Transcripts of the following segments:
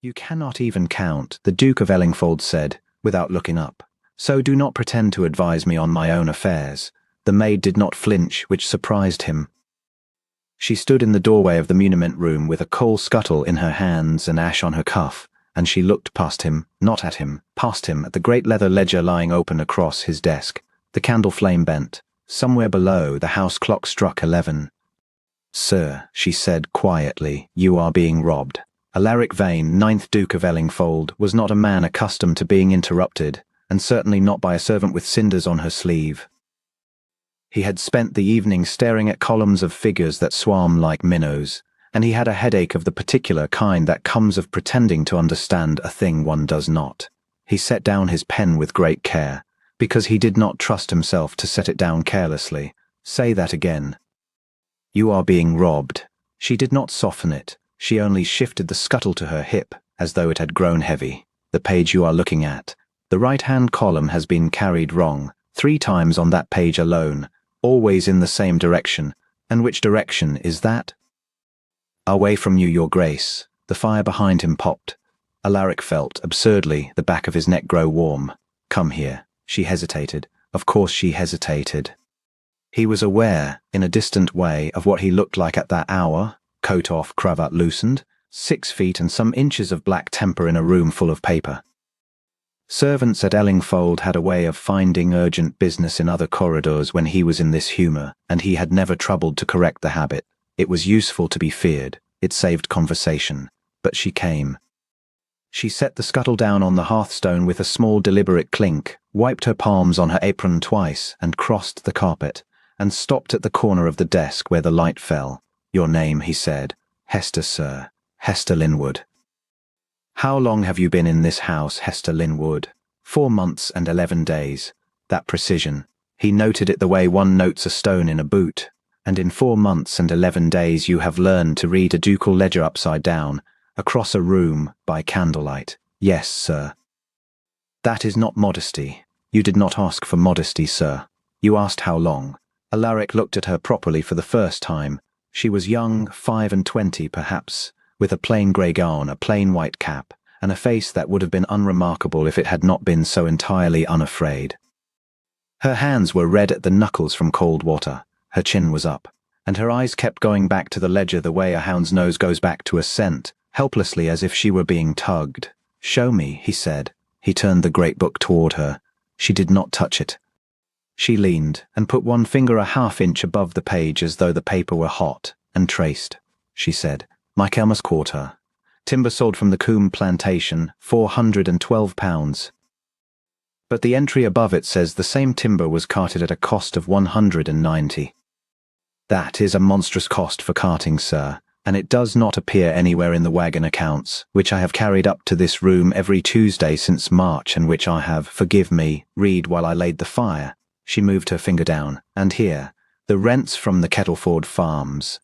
"You cannot even count," the Duke of Ellingfold said, without looking up. "So do not pretend to advise me on my own affairs." The maid did not flinch, which surprised him. She stood in the doorway of the muniment room with a coal scuttle in her hands and ash on her cuff, and she looked past him, not at him, past him at the great leather ledger lying open across his desk. The candle flame bent. Somewhere below, the house clock struck 11. "Sir," she said quietly, "you are being robbed." Alaric Vane, 9th Duke of Ellingfold, was not a man accustomed to being interrupted, and certainly not by a servant with cinders on her sleeve. He had spent the evening staring at columns of figures that swam like minnows, and he had a headache of the particular kind that comes of pretending to understand a thing one does not. He set down his pen with great care, because he did not trust himself to set it down carelessly. "Say that again." "You are being robbed." She did not soften it. She only shifted the scuttle to her hip, as though it had grown heavy. "The page you are looking at. The right-hand column has been carried wrong, 3 times on that page alone, always in the same direction. And which direction is that?" "Away from you, your grace." The fire behind him popped. Alaric felt, absurdly, the back of his neck grow warm. "Come here." She hesitated. Of course she hesitated. He was aware, in a distant way, of what he looked like at that hour, coat off, cravat loosened, 6 feet and some inches of black temper in a room full of paper. Servants at Ellingfold had a way of finding urgent business in other corridors when he was in this humour, and he had never troubled to correct the habit. It was useful to be feared. It saved conversation. But she came. She set the scuttle down on the hearthstone with a small deliberate clink, wiped her palms on her apron twice, and crossed the carpet, and stopped at the corner of the desk where the light fell. "Your name," he said. "Hester, sir. Hester Linwood." "How long have you been in this house, Hester Linwood?" 4 months and 11 days. That precision. He noted it the way one notes a stone in a boot. "And in 4 months and 11 days you have learned to read a ducal ledger upside down, across a room, by candlelight." "Yes, sir." "That is not modesty. You did not ask for modesty, sir. You asked how long." Alaric looked at her properly for the first time. She was young, 25 perhaps, with a plain grey gown, a plain white cap, and a face that would have been unremarkable if it had not been so entirely unafraid. Her hands were red at the knuckles from cold water. Her chin was up, and her eyes kept going back to the ledger the way a hound's nose goes back to a scent, helplessly as if she were being tugged. "Show me," he said. He turned the great book toward her. She did not touch it. She leaned and put one finger a half-inch above the page as though the paper were hot, and traced. She said, "Michaelmas Quarter. Timber sold from the Coombe plantation, £412. But the entry above it says the same timber was carted at a cost of 190. That is a monstrous cost for carting, sir, and it does not appear anywhere in the wagon accounts, which I have carried up to this room every Tuesday since March, and which I have, forgive me, read while I laid the fire." She moved her finger down. "And here, the rents from the Kettleford farms.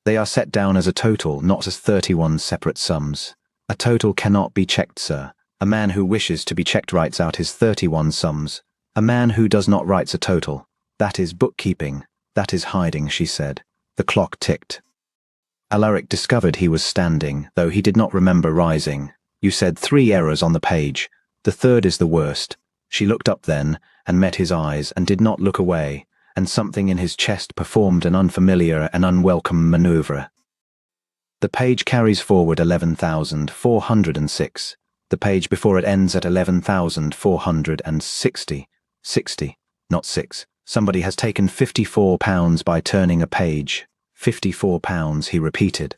They are set down as a total, not as 31 separate sums. A total cannot be checked, sir. A man who wishes to be checked writes out his 31 sums. A man who does not writes a total. That is bookkeeping. That is hiding," she said. The clock ticked. Alaric discovered he was standing, though he did not remember rising. "You said 3 errors on the page. The third is the worst." She looked up then, and met his eyes, and did not look away, and something in his chest performed an unfamiliar and unwelcome manoeuvre. "The page carries forward 11,406. The page before it ends at 11,460. 60, not 6. Somebody has taken £54 by turning a page. £54, he repeated.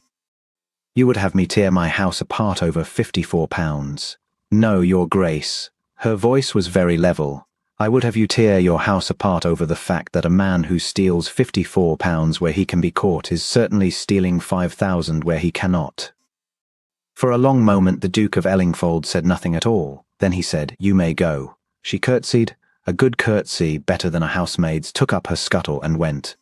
"You would have me tear my house apart over £54. "No, your grace." Her voice was very level. "I would have you tear your house apart over the fact that a man who steals £54 where he can be caught is certainly stealing 5,000 where he cannot." For a long moment the Duke of Ellingfold said nothing at all. Then he said, "You may go." She curtsied, a good curtsy, better than a housemaid's, took up her scuttle and went.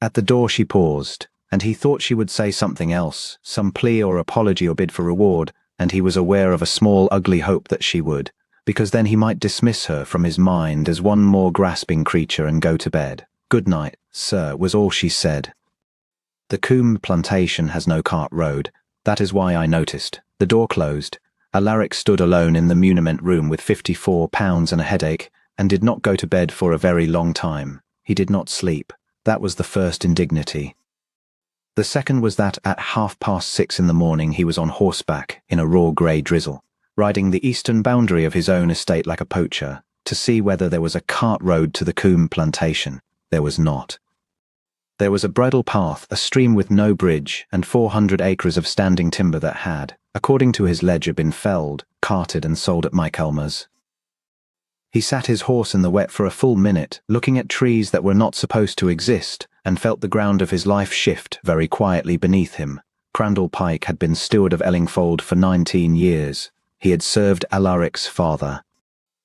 At the door she paused, and he thought she would say something else, some plea or apology or bid for reward, and he was aware of a small ugly hope that she would, because then he might dismiss her from his mind as one more grasping creature and go to bed. "Good night, sir," was all she said. "The Coombe plantation has no cart road. That is why I noticed. The door closed. Alaric stood alone in the muniment room with £54 and a headache, and did not go to bed for a very long time. He did not sleep. That was the first indignity. The second was that at 6:30 in the morning he was on horseback in a raw grey drizzle, riding the eastern boundary of his own estate like a poacher, to see whether there was a cart road to the Coombe plantation. There was not. There was a bridle path, a stream with no bridge, and 400 acres of standing timber that had, according to his ledger, been felled, carted and sold at Mike Elmer's. He sat his horse in the wet for a full minute, looking at trees that were not supposed to exist, and felt the ground of his life shift very quietly beneath him. Crandall Pike had been steward of Ellingfold for 19 years. He had served Alaric's father.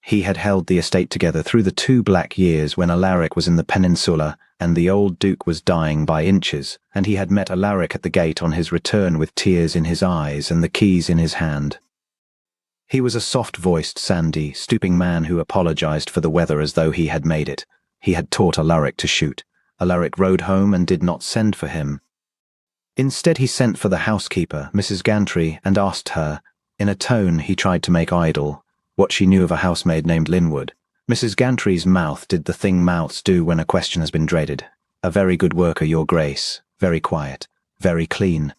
He had held the estate together through the 2 black years when Alaric was in the peninsula and the old Duke was dying by inches, and he had met Alaric at the gate on his return with tears in his eyes and the keys in his hand. He was a soft-voiced, sandy, stooping man who apologized for the weather as though he had made it. He had taught Alaric to shoot. Alaric rode home and did not send for him. Instead he sent for the housekeeper, Mrs. Gantry, and asked her, in a tone he tried to make idle, what she knew of a housemaid named Linwood. Mrs. Gantry's mouth did the thing mouths do when a question has been dreaded. A very good worker, your grace. Very quiet. Very clean.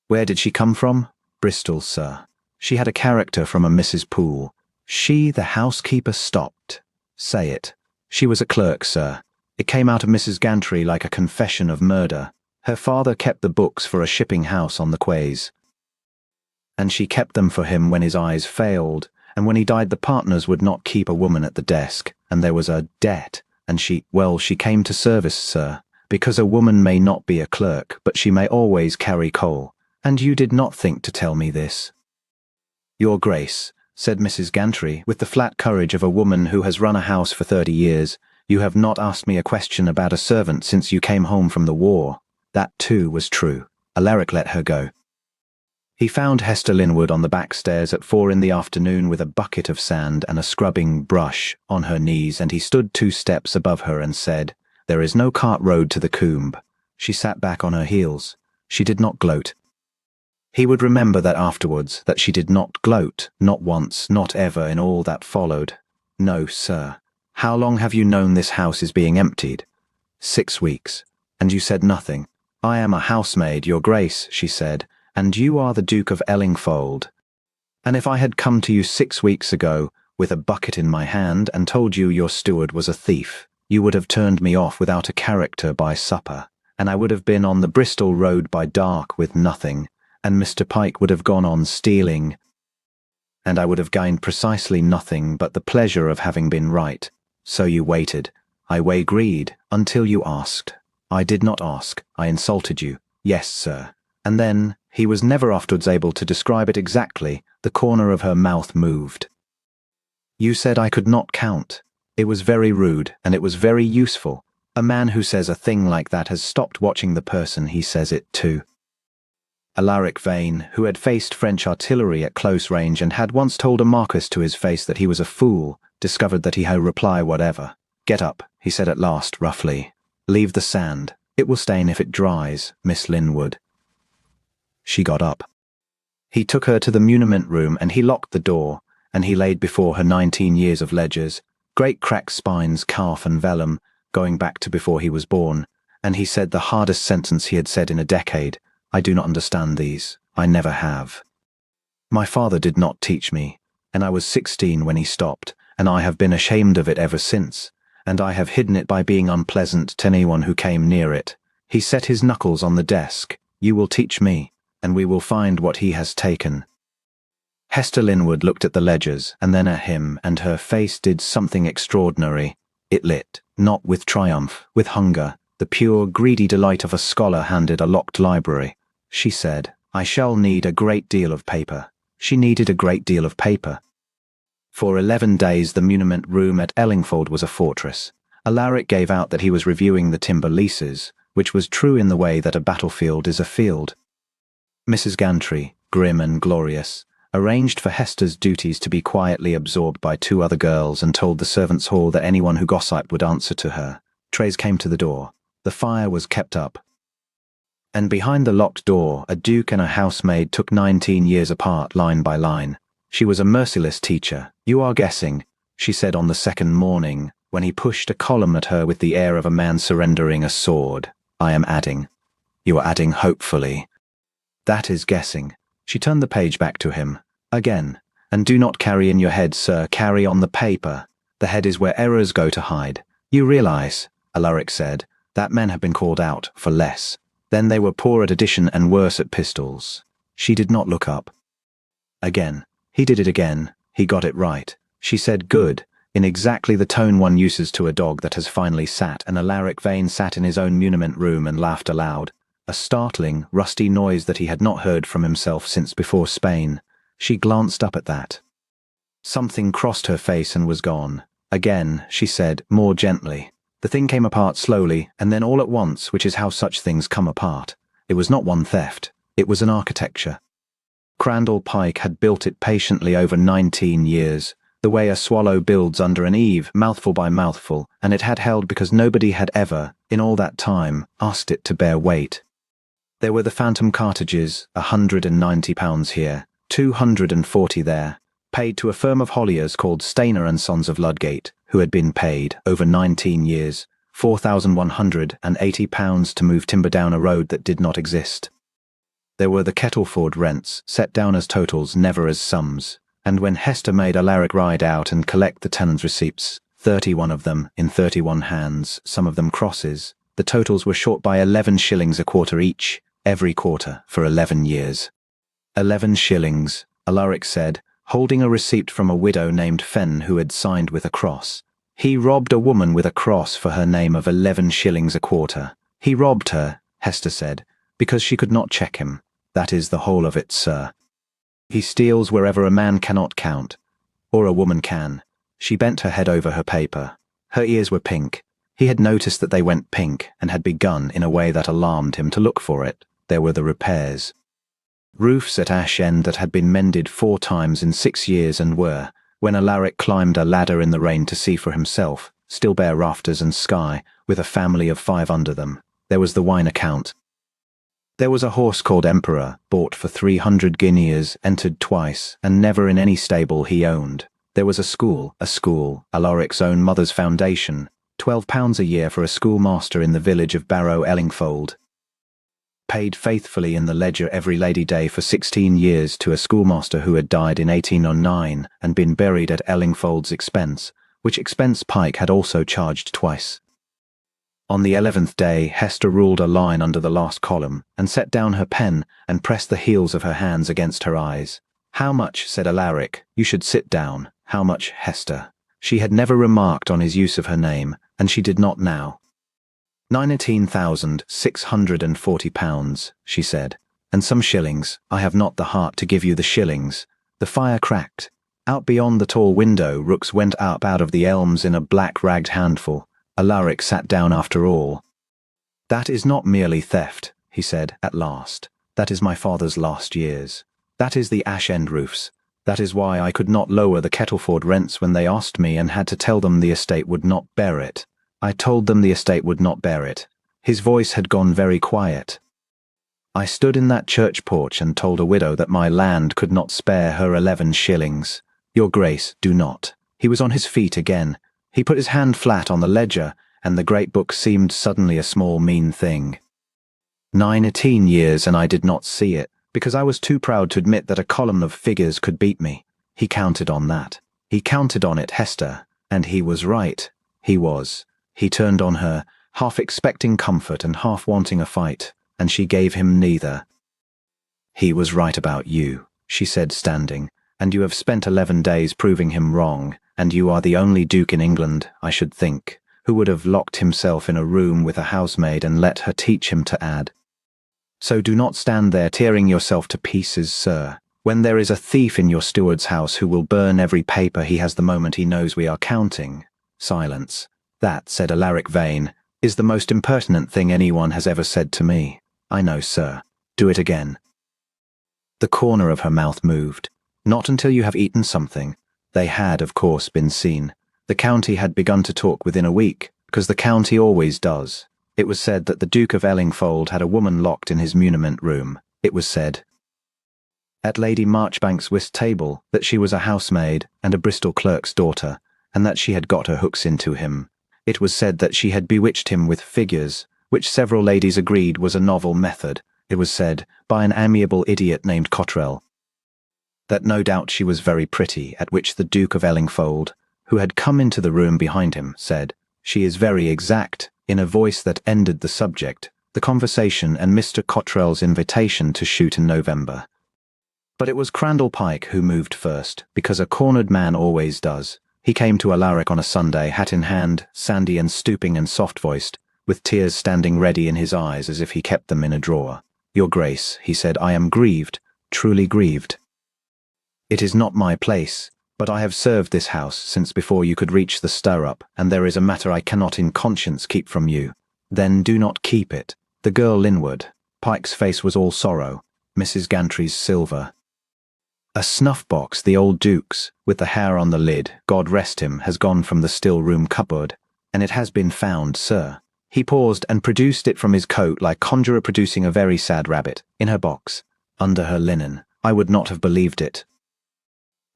Where did she come from? Bristol, sir. She had a character from a Mrs. Poole. She, the housekeeper, stopped. Say it. She was a clerk, sir. It came out of Mrs. Gantry like a confession of murder. Her father kept the books for a shipping house on the quays, and she kept them for him when his eyes failed, and when he died the partners would not keep a woman at the desk, and there was a debt, and she came to service, sir, because a woman may not be a clerk, but she may always carry coal, and you did not think to tell me this. Your Grace, said Mrs. Gantry, with the flat courage of a woman who has run a house for 30 years, you have not asked me a question about a servant since you came home from the war. That, too, was true. Alaric let her go. He found Hester Linwood on the back stairs at 4 in the afternoon with a bucket of sand and a scrubbing brush on her knees, and he stood 2 steps above her and said, There is no cart road to the Coombe. She sat back on her heels. She did not gloat. He would remember that afterwards, that she did not gloat, not once, not ever in all that followed. No, sir. How long have you known this house is being emptied? 6 weeks. And you said nothing. I am a housemaid, your Grace, she said, and you are the Duke of Ellingfold. And if I had come to you 6 weeks ago, with a bucket in my hand, and told you your steward was a thief, you would have turned me off without a character by supper, and I would have been on the Bristol road by dark with nothing, and Mr. Pike would have gone on stealing, and I would have gained precisely nothing but the pleasure of having been right. So you waited. I agreed, until you asked. I did not ask. I insulted you. Yes, sir. And then, he was never afterwards able to describe it exactly, the corner of her mouth moved. You said I could not count. It was very rude, and it was very useful. A man who says a thing like that has stopped watching the person he says it to. Alaric Vane, who had faced French artillery at close range and had once told a marquis to his face that he was a fool, discovered that he had reply whatever. Get up, he said at last, roughly. Leave the sand. It will stain if it dries, Miss Linwood. She got up. He took her to the muniment room and he locked the door, and he laid before her 19 years of ledgers, great cracked spines, calf and vellum, going back to before he was born, and he said the hardest sentence he had said in a decade. I do not understand these. I never have. My father did not teach me, and I was 16 when he stopped, and I have been ashamed of it ever since, and I have hidden it by being unpleasant to anyone who came near it. He set his knuckles on the desk. You will teach me, and we will find what he has taken. Hester Linwood looked at the ledgers, and then at him, and her face did something extraordinary. It lit, not with triumph, with hunger, the pure, greedy delight of a scholar handed a locked library. She said, I shall need a great deal of paper. She needed a great deal of paper. For 11 days the muniment room at Ellingfold was a fortress. Alaric gave out that he was reviewing the timber leases, which was true in the way that a battlefield is a field. Mrs. Gantry, grim and glorious, arranged for Hester's duties to be quietly absorbed by 2 other girls and told the servants' hall that anyone who gossiped would answer to her. Trays came to the door. The fire was kept up. And behind the locked door, a duke and a housemaid took 19 years apart, line by line. She was a merciless teacher. You are guessing, she said on the second morning, when he pushed a column at her with the air of a man surrendering a sword. I am adding. You are adding hopefully. That is guessing. She turned the page back to him. Again. And do not carry in your head, sir, carry on the paper. The head is where errors go to hide. You realize, Alaric said, that men have been called out for less. Then they were poor at addition and worse at pistols. She did not look up. Again. He did it again. He got it right. She said good, in exactly the tone one uses to a dog that has finally sat, and Alaric Vane sat in his own muniment room and laughed aloud. A startling, rusty noise that he had not heard from himself since before Spain. She glanced up at that. Something crossed her face and was gone. Again, she said, more gently. The thing came apart slowly, and then all at once, which is how such things come apart. It was not one theft. It was an architecture. Crandall Pike had built it patiently over 19 years, the way a swallow builds under an eave, mouthful by mouthful, and it had held because nobody had ever, in all that time, asked it to bear weight. There were the phantom cartages, £190 here, 240 there, paid to a firm of Holliers called Stainer and Sons of Ludgate, who had been paid, over 19 years, £4,180 to move timber down a road that did not exist. There were the Kettleford rents, set down as totals, never as sums, and when Hester made Alaric ride out and collect the tenants' receipts, 31 of them, in 31 hands, some of them crosses, the totals were short by 11 shillings a quarter each, every quarter, for 11 years. 11 shillings, Alaric said, holding a receipt from a widow named Fenn who had signed with a cross. He robbed a woman with a cross for her name of 11 shillings a quarter. He robbed her, Hester said, because she could not check him. That is the whole of it, sir. He steals wherever a man cannot count, or a woman can. She bent her head over her paper. Her ears were pink. He had noticed that they went pink and had begun, in a way that alarmed him, to look for it. There were the repairs. Roofs at Ash End that had been mended 4 times in 6 years and were, when Alaric climbed a ladder in the rain to see for himself, still bare rafters and sky, with a family of 5 under them. There was the wine account. There was a horse called Emperor, bought for 300 guineas, entered twice, and never in any stable he owned. There was a school, Alaric's own mother's foundation, £12 a year for a schoolmaster in the village of Barrow Ellingfold. Paid faithfully in the ledger every Lady Day for 16 years to a schoolmaster who had died in 1809 and been buried at Ellingfold's expense, which expense Pike had also charged twice. On the 11th day, Hester ruled a line under the last column, and set down her pen and pressed the heels of her hands against her eyes. How much, said Alaric, you should sit down. How much, Hester? She had never remarked on his use of her name, and she did not now. £19,640, she said, and some shillings. I have not the heart to give you the shillings. The fire cracked. Out beyond the tall window, rooks went up out of the elms in a black-ragged handful. Alaric sat down after all. That is not merely theft, he said, at last. That is my father's last years. That is the Ash End roofs. That is why I could not lower the Kettleford rents when they asked me, and had to tell them the estate would not bear it. I told them the estate would not bear it. His voice had gone very quiet. I stood in that church porch and told a widow that my land could not spare her 11 shillings. Your Grace, do not. He was on his feet again. He put his hand flat on the ledger, and the great book seemed suddenly a small mean thing. 19 years, and I did not see it, because I was too proud to admit that a column of figures could beat me. He counted on that. He counted on it, Hester, and he was right. He was. He turned on her, half expecting comfort and half wanting a fight, and she gave him neither. He was right about you, she said, standing, and you have spent 11 days proving him wrong, and you are the only duke in England, I should think, who would have locked himself in a room with a housemaid and let her teach him to add. So do not stand there tearing yourself to pieces, sir, when there is a thief in your steward's house who will burn every paper he has the moment he knows we are counting. Silence. That, said Alaric Vane, is the most impertinent thing anyone has ever said to me. I know, sir. Do it again. The corner of her mouth moved. Not until you have eaten something. They had, of course, been seen. The county had begun to talk within a week, because the county always does. It was said that the Duke of Ellingfold had a woman locked in his muniment room. It was said at Lady Marchbanks' whist table that she was a housemaid and a Bristol clerk's daughter, and that she had got her hooks into him. It was said that she had bewitched him with figures, which several ladies agreed was a novel method. It was said, by an amiable idiot named Cottrell, that no doubt she was very pretty, at which the Duke of Ellingfold, who had come into the room behind him, said, "She is very exact," in a voice that ended the subject, the conversation, and Mr. Cottrell's invitation to shoot in November. But it was Crandall Pike who moved first, because a cornered man always does. He came to Alaric on a Sunday, hat in hand, sandy and stooping and soft-voiced, with tears standing ready in his eyes as if he kept them in a drawer. "Your Grace," he said, "I am grieved, truly grieved. It is not my place, but I have served this house since before you could reach the stirrup, and there is a matter I cannot in conscience keep from you." "Then do not keep it." The girl Linwood. Pike's face was all sorrow. Mrs. Gantry's silver. "A snuff-box, the old Duke's, with the hair on the lid, God rest him, has gone from the still-room cupboard, and it has been found, sir." He paused and produced it from his coat like conjurer producing a very sad rabbit, in her box, under her linen. I would not have believed it.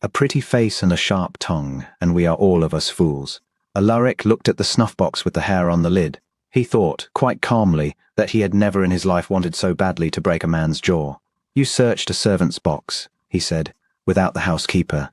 A pretty face and a sharp tongue, and we are all of us fools. Alaric looked at the snuff-box with the hair on the lid. He thought, quite calmly, that he had never in his life wanted so badly to break a man's jaw. "You searched a servant's box," he said, "without the housekeeper."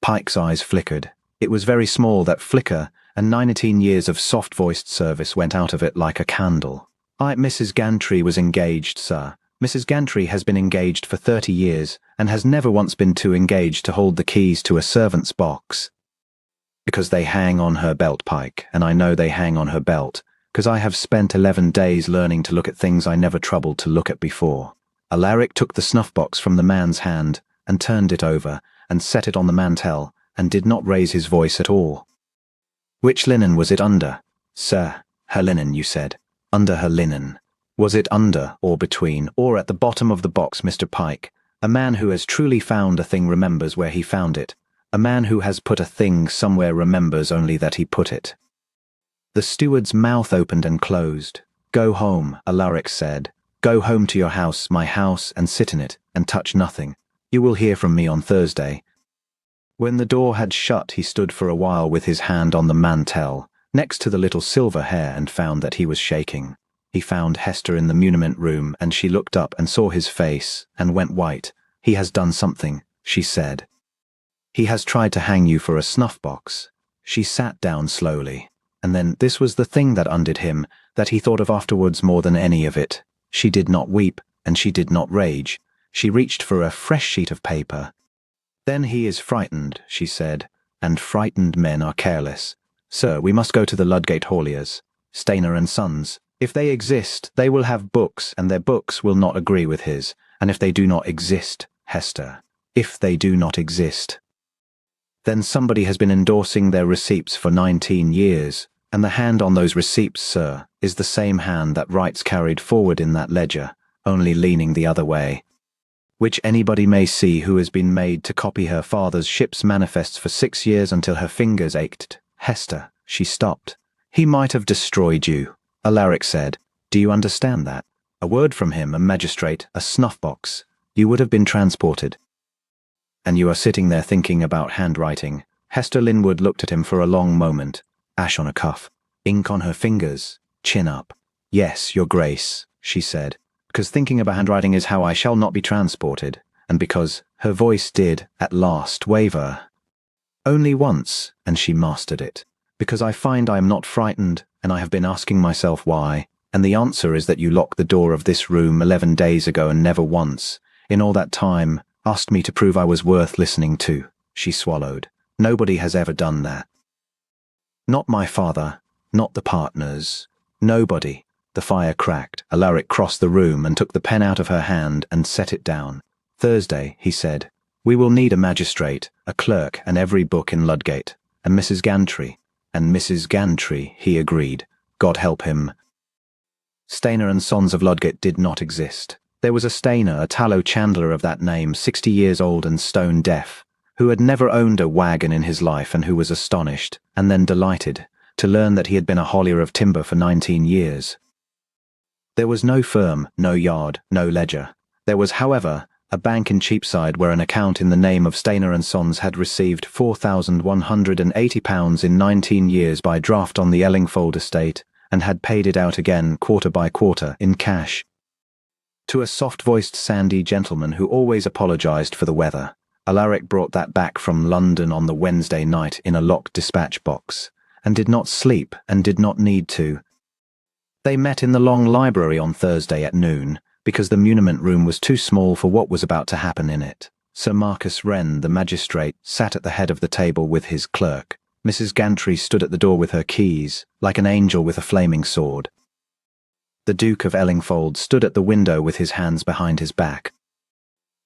Pike's eyes flickered. It was very small, that flicker, and 19 years of soft-voiced service went out of it like a candle. Mrs. Gantry was engaged, sir. Mrs. Gantry has been engaged for 30 years, and has never once been too engaged to hold the keys to a servant's box. Because they hang on her belt, Pike, and I know they hang on her belt, because I have spent 11 days learning to look at things I never troubled to look at before. Alaric took the snuff-box from the man's hand, and turned it over, and set it on the mantel, and did not raise his voice at all. "Which linen was it under?" "Sir, her linen, you said." "Under her linen. Was it under, or between, or at the bottom of the box, Mr. Pike? A man who has truly found a thing remembers where he found it. A man who has put a thing somewhere remembers only that he put it." The steward's mouth opened and closed. "Go home," Alaric said. "Go home to your house, my house, and sit in it, and touch nothing. You will hear from me on Thursday." When the door had shut, he stood for a while with his hand on the mantel, next to the little silver hair, and found that he was shaking. He found Hester in the muniment room, and she looked up and saw his face, and went white. "He has done something," she said. "He has tried to hang you for a snuff-box." She sat down slowly, and then this was the thing that undid him, that he thought of afterwards more than any of it. She did not weep, and she did not rage. She reached for a fresh sheet of paper. "Then he is frightened," she said, "and frightened men are careless. Sir, we must go to the Ludgate hauliers, Stainer and Sons. If they exist, they will have books, and their books will not agree with his. And if they do not exist, Hester, if they do not exist, then somebody has been endorsing their receipts for 19 years, and the hand on those receipts, sir, is the same hand that writes carried forward in that ledger, only leaning the other way, which anybody may see who has been made to copy her father's ship's manifests for 6 years until her fingers ached. Hester," she stopped. "He might have destroyed you," Alaric said. "Do you understand that? A word from him, a magistrate, a snuff-box. You would have been transported. And you are sitting there thinking about handwriting." Hester Linwood looked at him for a long moment. Ash on a cuff, ink on her fingers, chin up. "Yes, your Grace," she said, "because thinking about handwriting is how I shall not be transported, and because," her voice did, at last, waver. "Only once, and she mastered it. Because I find I am not frightened, and I have been asking myself why, and the answer is that you locked the door of this room 11 days ago and never once, in all that time, asked me to prove I was worth listening to." She swallowed. "Nobody has ever done that. Not my father, not the partners, nobody." The fire cracked. Alaric crossed the room and took the pen out of her hand and set it down. "Thursday," he said. "We will need a magistrate, a clerk, and every book in Ludgate, and Mrs. Gantry." "And Mrs. Gantry," he agreed. God help him. Stainer and Sons of Ludgate did not exist. There was a Stainer, a tallow chandler of that name, 60 years old and stone deaf, who had never owned a wagon in his life, and who was astonished, and then delighted, to learn that he had been a haulier of timber for 19 years. There was no firm, no yard, no ledger. There was, however, a bank in Cheapside where an account in the name of Stainer and Sons had received £4,180 in 19 years by draft on the Ellingfold estate, and had paid it out again quarter by quarter in cash. To a soft-voiced sandy gentleman who always apologised for the weather, Alaric brought that back from London on the Wednesday night in a locked dispatch box, and did not sleep and did not need to. They met in the long library on Thursday at noon, because the muniment room was too small for what was about to happen in it. Sir Marcus Wren, the magistrate, sat at the head of the table with his clerk. Mrs. Gantry stood at the door with her keys, like an angel with a flaming sword. The Duke of Ellingfold stood at the window with his hands behind his back.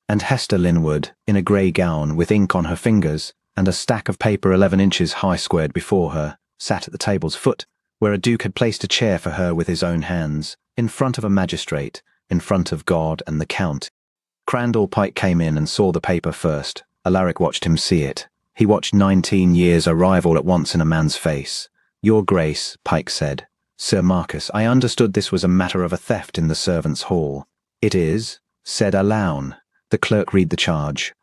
And Hester Linwood, in a grey gown with ink on her fingers and a stack of paper 11 inches high squared before her, sat at the table's foot, where a duke had placed a chair for her with his own hands, in front of a magistrate, in front of God and the Count. Crandall Pike came in and saw the paper first. Alaric watched him see it. He watched 19 years arrive all at once in a man's face. "Your Grace," Pike said. "Sir Marcus, I understood this was a matter of a theft in the servants' hall." "It is," said Alaun. The clerk read the charge.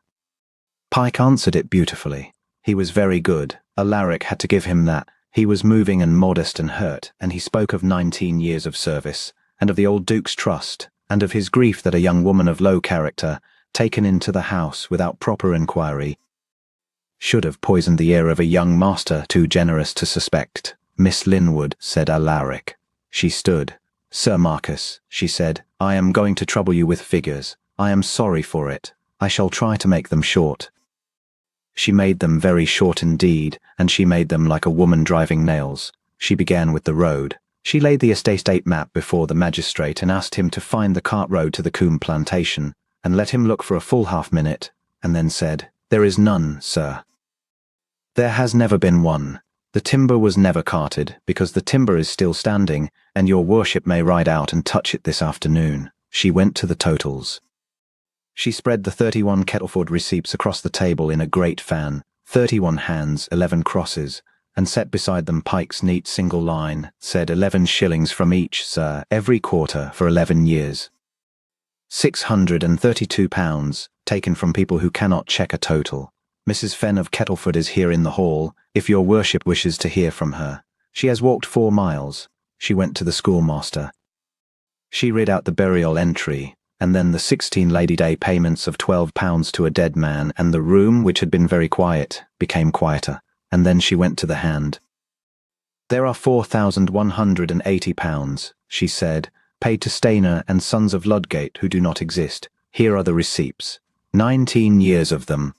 Pike answered it beautifully. He was very good. Alaric had to give him that. He was moving and modest and hurt, and he spoke of 19 years of service, and of the old Duke's trust, and of his grief that a young woman of low character, taken into the house without proper inquiry, should have poisoned the ear of a young master too generous to suspect. "Miss Linwood," said Alaric. She stood. "Sir Marcus," she said, "I am going to trouble you with figures. I am sorry for it. I shall try to make them short." She made them very short indeed, and she made them like a woman driving nails. She began with the road. She laid the estate map before the magistrate and asked him to find the cart road to the Coombe plantation, and let him look for a full half-minute, and then said, "There is none, sir. There has never been one. The timber was never carted, because the timber is still standing, and your worship may ride out and touch it this afternoon." She went to the totals. She spread the 31 Kettleford receipts across the table in a great fan, 31 hands, 11 crosses, and set beside them Pike's neat single line, said 11 shillings from each, sir, every quarter for 11 years. £632, taken from people who cannot check a total. Mrs. Fenn of Kettleford is here in the hall, if your worship wishes to hear from her. She has walked 4 miles. She went to the schoolmaster. She read out the burial entry, and then the 16 Lady Day payments of £12 to a dead man, and the room, which had been very quiet, became quieter, and then she went to the hand. "There are £4,180, she said, paid to Stainer and Sons of Ludgate who do not exist. Here are the receipts. 19 years of them.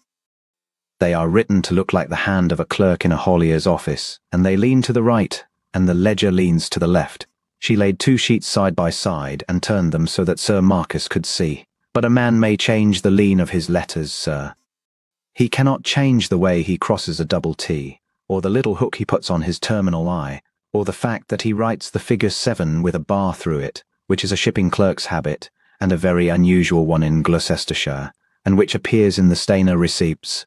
They are written to look like the hand of a clerk in a haullier's office, and they lean to the right, and the ledger leans to the left." She laid 2 sheets side by side and turned them so that Sir Marcus could see. "But a man may change the lean of his letters, sir. He cannot change the way he crosses a double T, or the little hook he puts on his terminal I, or the fact that he writes the figure 7 with a bar through it, which is a shipping clerk's habit, and a very unusual one in Gloucestershire, and which appears in the Stainer receipts,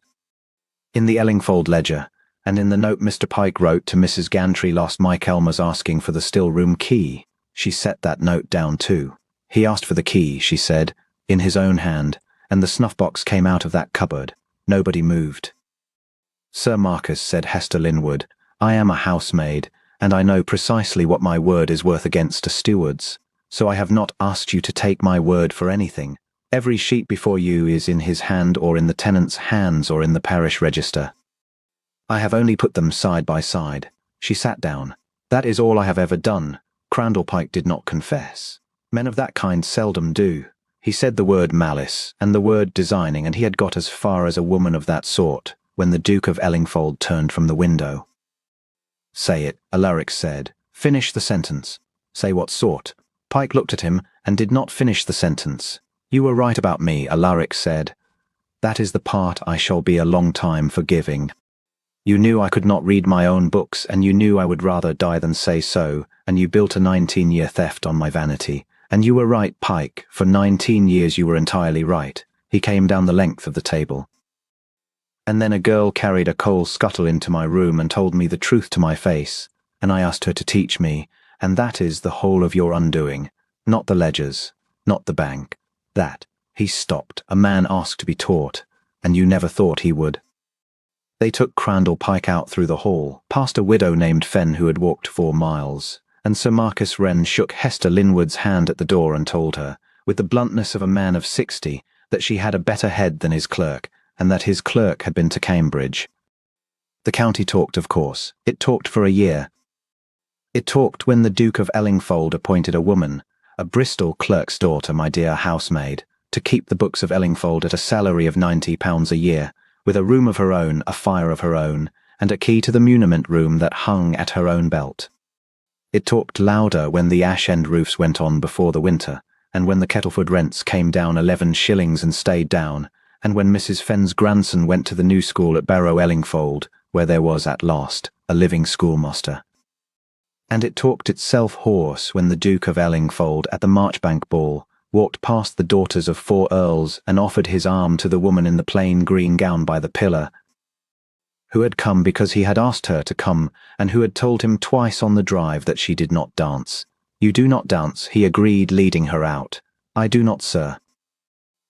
in the Ellingfold ledger, and in the note Mr. Pike wrote to Mrs. Gantry last Michaelmas asking for the still-room key. She set that note down too. He asked for the key, she said, in his own hand, and the snuff-box came out of that cupboard. Nobody moved. "Sir Marcus," said Hester Linwood, "I am a housemaid, and I know precisely what my word is worth against a steward's, so I have not asked you to take my word for anything. Every sheet before you is in his hand or in the tenant's hands or in the parish register. I have only put them side by side." She sat down. "That is all I have ever done." Crandall Pike did not confess. Men of that kind seldom do. He said the word malice and the word designing, and he had got as far as a woman of that sort when the Duke of Ellingfold turned from the window. "Say it," Alaric said. "Finish the sentence." "Say what sort?" Pike looked at him and did not finish the sentence. "You were right about me," Alaric said. "That is the part I shall be a long time forgiving. You knew I could not read my own books, and you knew I would rather die than say so, and you built a 19-year theft on my vanity. And you were right, Pike. For 19 years you were entirely right." He came down the length of the table. "And then a girl carried a coal scuttle into my room and told me the truth to my face. and I asked her to teach me, and that is the whole of your undoing. Not the ledgers, not the bank. That." He stopped. "A man asked to be taught, and you never thought he would." They took Crandall Pike out through the hall, past a widow named Fenn who had walked 4 miles, and Sir Marcus Wren shook Hester Linwood's hand at the door and told her, with the bluntness of a man of 60, that she had a better head than his clerk, and that his clerk had been to Cambridge. The county talked, of course. It talked for a year. It talked when the Duke of Ellingfold appointed a woman, a Bristol clerk's daughter, my dear housemaid, to keep the books of Ellingfold at a salary of £90 a year, with a room of her own, a fire of her own, and a key to the muniment room that hung at her own belt. It talked louder when the ash-end roofs went on before the winter, and when the Kettleford rents came down 11 shillings and stayed down, and when Mrs. Fenn's grandson went to the new school at Barrow Ellingfold, where there was, at last, a living schoolmaster. And it talked itself hoarse when the Duke of Ellingfold, at the Marchbank ball, walked past the daughters of 4 earls and offered his arm to the woman in the plain green gown by the pillar, who had come because he had asked her to come, and who had told him twice on the drive that she did not dance. "You do not dance," he agreed, leading her out. "I do not, sir."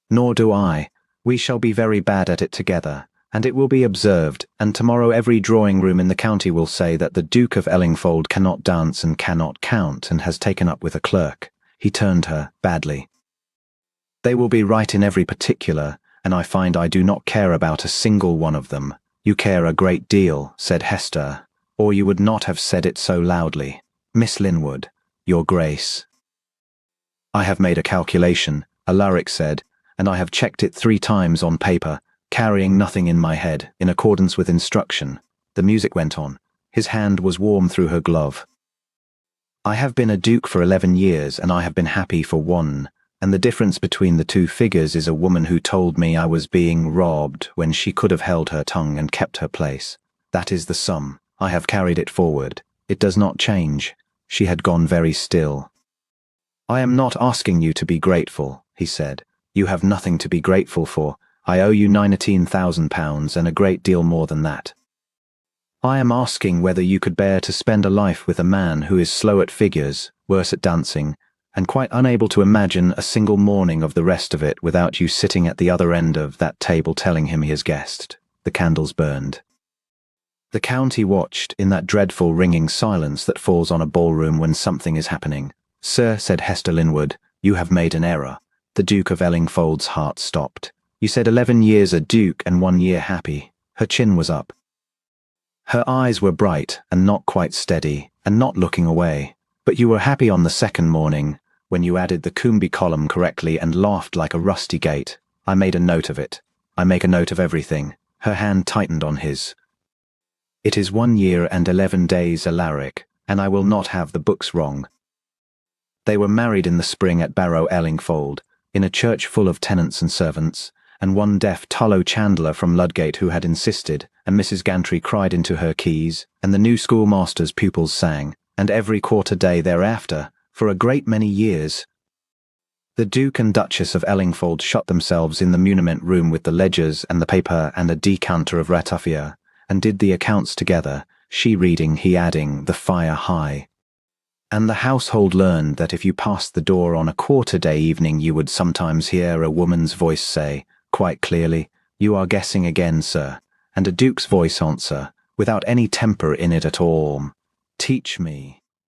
"Nor do I. We shall be very bad at it together, and it will be observed, and tomorrow every drawing-room in the county will say that the Duke of Ellingfold cannot dance and cannot count, and has taken up with a clerk." He turned her, badly. "They will be right in every particular, and I find I do not care about a single one of them." "You care a great deal," said Hester, "or you would not have said it so loudly." "Miss Linwood, your Grace." "I have made a calculation," Alaric said, "and I have checked it 3 times on paper, carrying nothing in my head, in accordance with instruction." The music went on. His hand was warm through her glove. "I have been a duke for 11 years, and I have been happy for 1. And the difference between the 2 figures is a woman who told me I was being robbed when she could have held her tongue and kept her place. That is the sum. I have carried it forward. It does not change." She had gone very still. "I am not asking you to be grateful," he said. "You have nothing to be grateful for. I owe you £19,000 and a great deal more than that. I am asking whether you could bear to spend a life with a man who is slow at figures, worse at dancing, and quite unable to imagine a single morning of the rest of it without you sitting at the other end of that table telling him he has guessed." The candles burned. The county watched in that dreadful ringing silence that falls on a ballroom when something is happening. "Sir," said Hester Linwood, "you have made an error." The Duke of Ellingfold's heart stopped. "You said 11 years a duke and 1 year happy." Her chin was up. Her eyes were bright and not quite steady, and not looking away. "But you were happy on the 2nd morning, when you added the Coombe column correctly and laughed like a rusty gate. I made a note of it. I make a note of everything." Her hand tightened on his. "It is 1 year and 11 days, Alaric, and I will not have the books wrong." They were married in the spring at Barrow Ellingfold, in a church full of tenants and servants, and one deaf tallow chandler from Ludgate who had insisted, and Mrs. Gantry cried into her keys, and the new schoolmaster's pupils sang, and every quarter day thereafter, for a great many years. The Duke and Duchess of Ellingfold shut themselves in the muniment room with the ledgers and the paper and a decanter of ratafia, and did the accounts together, she reading, he adding, the fire high. And the household learned that if you passed the door on a quarter-day evening you would sometimes hear a woman's voice say, quite clearly, "You are guessing again, sir," and a duke's voice answer, without any temper in it at all, "Teach me."